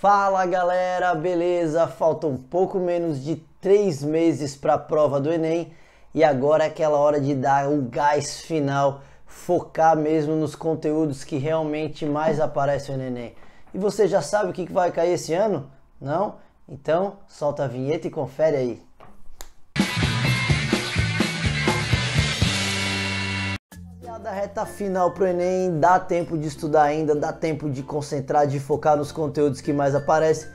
Fala galera, beleza? Faltam um pouco menos de 3 meses para a prova do Enem e agora é aquela hora de dar o gás final, focar mesmo nos conteúdos que realmente mais aparecem no Enem. E você já sabe o que vai cair esse ano? Não? Então solta a vinheta e confere aí. Da reta final pro Enem, dá tempo de estudar ainda, dá tempo de concentrar, de focar nos conteúdos que mais aparecem.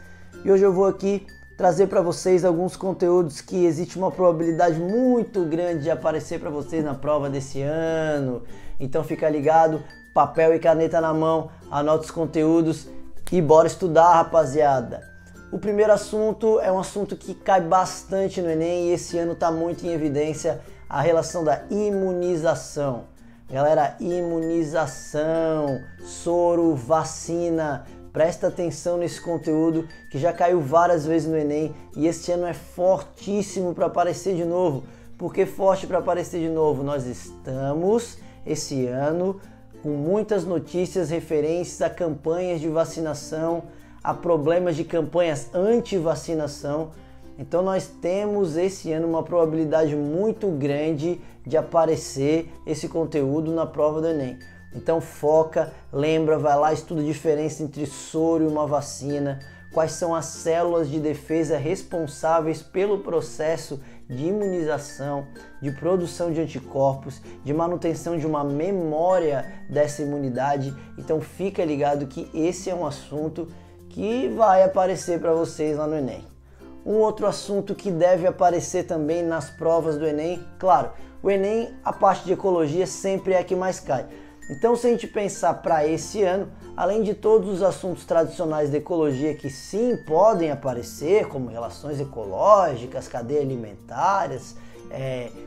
E hoje eu vou aqui trazer para vocês alguns conteúdos que existe uma probabilidade muito grande de aparecer para vocês na prova desse ano. Então fica ligado, papel e caneta na mão, anota os conteúdos e bora estudar, rapaziada. O primeiro assunto é um assunto que cai bastante no Enem e esse ano está muito em evidência, a relação da imunização. Galera, imunização, soro, vacina, presta atenção nesse conteúdo que já caiu várias vezes no Enem e este ano é fortíssimo para aparecer de novo. Por que forte para aparecer de novo? Nós estamos esse ano com muitas notícias referentes a campanhas de vacinação, a problemas de campanhas anti-vacinação. Então nós temos esse ano uma probabilidade muito grande de aparecer esse conteúdo na prova do Enem. Então foca, lembra, vai lá, estuda a diferença entre soro e uma vacina, quais são as células de defesa responsáveis pelo processo de imunização, de produção de anticorpos, de manutenção de uma memória dessa imunidade. Então fica ligado que esse é um assunto que vai aparecer para vocês lá no Enem. Um outro assunto que deve aparecer também nas provas do Enem, claro, o Enem, a parte de ecologia sempre é a que mais cai. Então, se a gente pensar para esse ano, além de todos os assuntos tradicionais da ecologia que sim podem aparecer, como relações ecológicas, cadeias alimentares,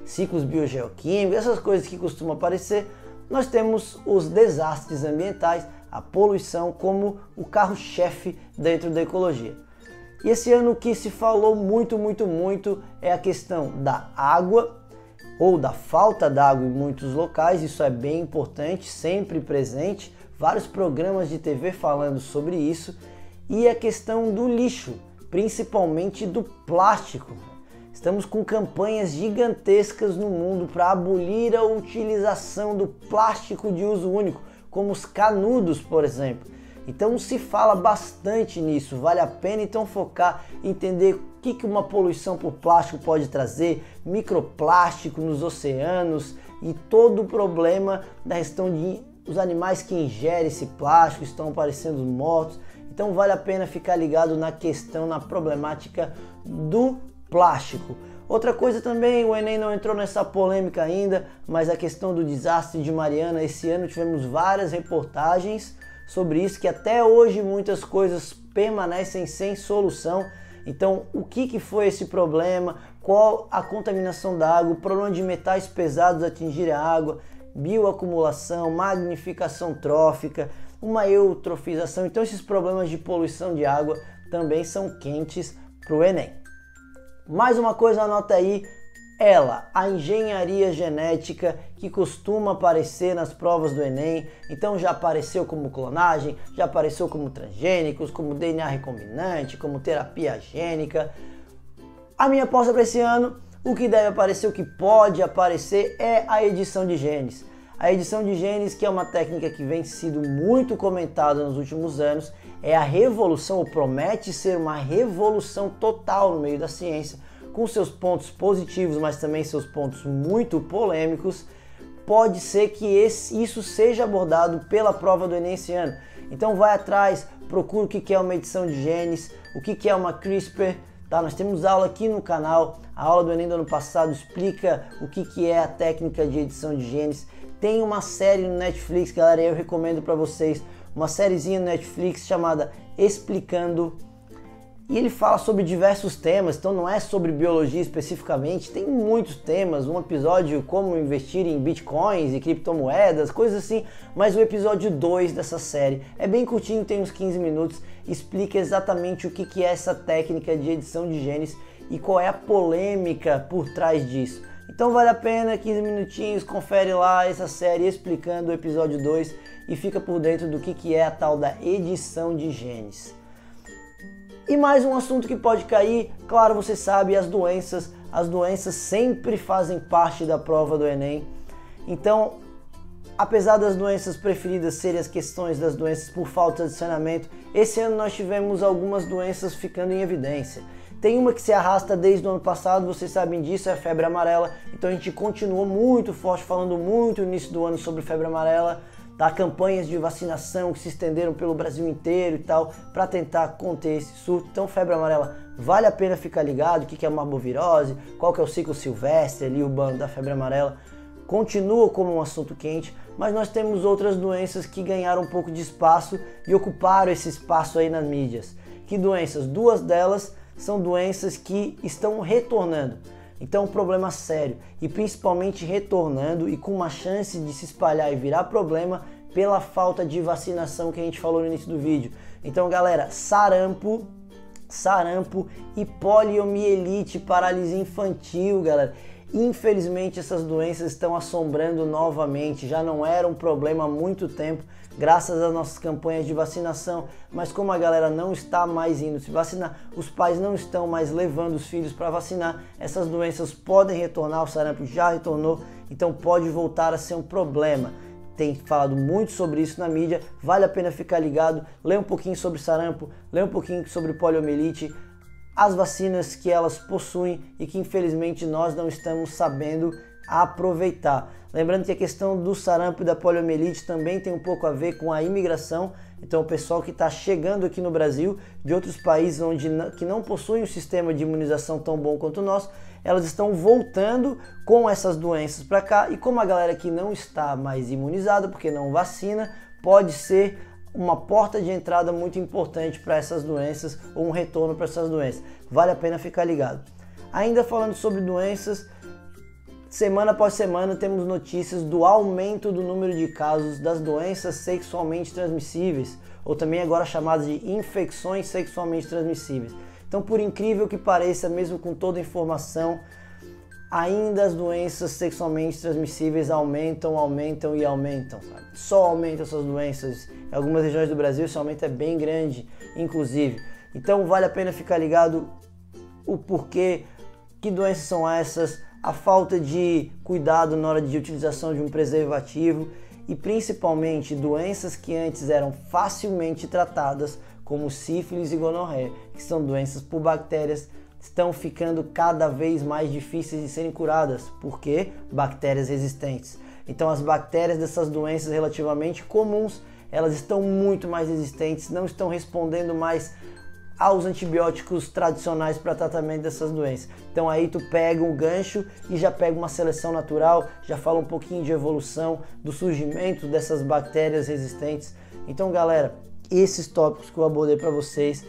ciclos biogeoquímicos, essas coisas que costumam aparecer, nós temos os desastres ambientais, a poluição como o carro-chefe dentro da ecologia. E esse ano o que se falou muito é a questão da água ou da falta d'água em muitos locais. Isso é bem importante, sempre presente, vários programas de TV falando sobre isso. E a questão do lixo, principalmente do plástico. Estamos com campanhas gigantescas no mundo para abolir a utilização do plástico de uso único, como os canudos, por exemplo. Então se fala bastante nisso, vale a pena então focar, entender o que uma poluição por plástico pode trazer, microplástico nos oceanos e todo o problema da questão de os animais que ingerem esse plástico estão aparecendo mortos. Então vale a pena ficar ligado na questão, na problemática do plástico. Outra coisa também, o Enem não entrou nessa polêmica ainda, mas a questão do desastre de Mariana, esse ano tivemos várias reportagens sobre isso, que até hoje muitas coisas permanecem sem solução. Então, o que foi esse problema? Qual a contaminação da água? O problema de metais pesados atingir a água, bioacumulação, magnificação trófica, uma eutrofização. Então, esses problemas de poluição de água também são quentes para o Enem. Mais uma coisa, anota aí. A engenharia genética que costuma aparecer nas provas do Enem, então já apareceu como clonagem, já apareceu como transgênicos, como DNA recombinante, como terapia gênica. A minha aposta para esse ano, o que deve aparecer, o que pode aparecer é a edição de genes. A edição de genes, que é uma técnica que vem sido muito comentada nos últimos anos, é a revolução, ou promete ser uma revolução total no meio da ciência, com seus pontos positivos, mas também seus pontos muito polêmicos. Pode ser que isso seja abordado pela prova do Enem esse ano. Então vai atrás, procura o que é uma edição de genes, o que é uma CRISPR, tá? Nós temos aula aqui no canal, a aula do Enem do ano passado explica o que é a técnica de edição de genes. Tem uma série no Netflix, galera, eu recomendo para vocês, uma sériezinha no Netflix chamada Explicando. E ele fala sobre diversos temas, então não é sobre biologia especificamente, tem muitos temas, um episódio como investir em bitcoins e criptomoedas, coisas assim, mas o episódio 2 dessa série é bem curtinho, tem uns 15 minutos, explica exatamente o que é essa técnica de edição de genes e qual é a polêmica por trás disso. Então vale a pena, 15 minutinhos, confere lá essa série explicando o episódio 2 e fica por dentro do que é a tal da edição de genes. E mais um assunto que pode cair, claro, você sabe, as doenças sempre fazem parte da prova do Enem. Então, apesar das doenças preferidas serem as questões das doenças por falta de saneamento, esse ano nós tivemos algumas doenças ficando em evidência. Tem uma que se arrasta desde o ano passado, vocês sabem disso, é a febre amarela. Então a gente continuou muito forte, falando muito no início do ano sobre febre amarela, tá? Campanhas de vacinação que se estenderam pelo Brasil inteiro e tal, para tentar conter esse surto. Então febre amarela, vale a pena ficar ligado, o que é uma arbovirose, qual que é o ciclo silvestre ali, urbano da febre amarela. Continua como um assunto quente, mas nós temos outras doenças que ganharam um pouco de espaço e ocuparam esse espaço aí nas mídias. Que doenças? Duas delas são doenças que estão retornando. Então, um problema sério e principalmente retornando e com uma chance de se espalhar e virar problema pela falta de vacinação que a gente falou no início do vídeo. Então, galera, sarampo e poliomielite, paralisia infantil, galera. Infelizmente, essas doenças estão assombrando novamente. Já não era um problema há muito tempo, graças às nossas campanhas de vacinação, mas como a galera não está mais indo se vacinar, os pais não estão mais levando os filhos para vacinar, essas doenças podem retornar, o sarampo já retornou, então pode voltar a ser um problema. Tem falado muito sobre isso na mídia, vale a pena ficar ligado, ler um pouquinho sobre sarampo, ler um pouquinho sobre poliomielite, as vacinas que elas possuem e que infelizmente nós não estamos sabendo aproveitar. Lembrando que a questão do sarampo e da poliomielite também tem um pouco a ver com a imigração. Então o pessoal que está chegando aqui no Brasil de outros países que não possuem um sistema de imunização tão bom quanto o nosso, elas estão voltando com essas doenças para cá, e como a galera que não está mais imunizada porque não vacina, pode ser uma porta de entrada muito importante para essas doenças ou um retorno para essas doenças. Vale a pena ficar ligado. Ainda falando sobre doenças, semana após semana temos notícias do aumento do número de casos das doenças sexualmente transmissíveis, ou também agora chamadas de infecções sexualmente transmissíveis. Então, por incrível que pareça, mesmo com toda a informação, ainda as doenças sexualmente transmissíveis aumentam. Cara. Só aumentam essas doenças. Em algumas regiões do Brasil esse aumento é bem grande, inclusive. Então vale a pena ficar ligado o porquê, que doenças são essas, a falta de cuidado na hora de utilização de um preservativo e principalmente doenças que antes eram facilmente tratadas, como sífilis e gonorreia, que são doenças por bactérias, estão ficando cada vez mais difíceis de serem curadas. Por quê? Bactérias resistentes. Então as bactérias dessas doenças relativamente comuns, elas estão muito mais resistentes, não estão respondendo mais aos antibióticos tradicionais para tratamento dessas doenças. Então aí tu pega um gancho e já pega uma seleção natural, já fala um pouquinho de evolução, do surgimento dessas bactérias resistentes. Então galera, esses tópicos que eu abordei para vocês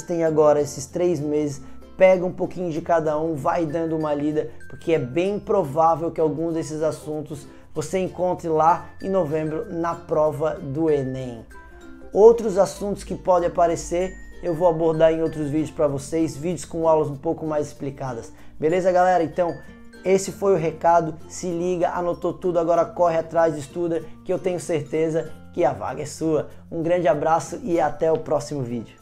têm agora esses 3 meses, pega um pouquinho de cada um, vai dando uma lida, porque é bem provável que alguns desses assuntos você encontre lá em novembro na prova do Enem. Outros assuntos que podem aparecer eu vou abordar em outros vídeos para vocês, vídeos com aulas um pouco mais explicadas. Beleza, galera? Então, esse foi o recado. Se liga, anotou tudo, agora corre atrás, estuda, que eu tenho certeza que a vaga é sua. Um grande abraço e até o próximo vídeo.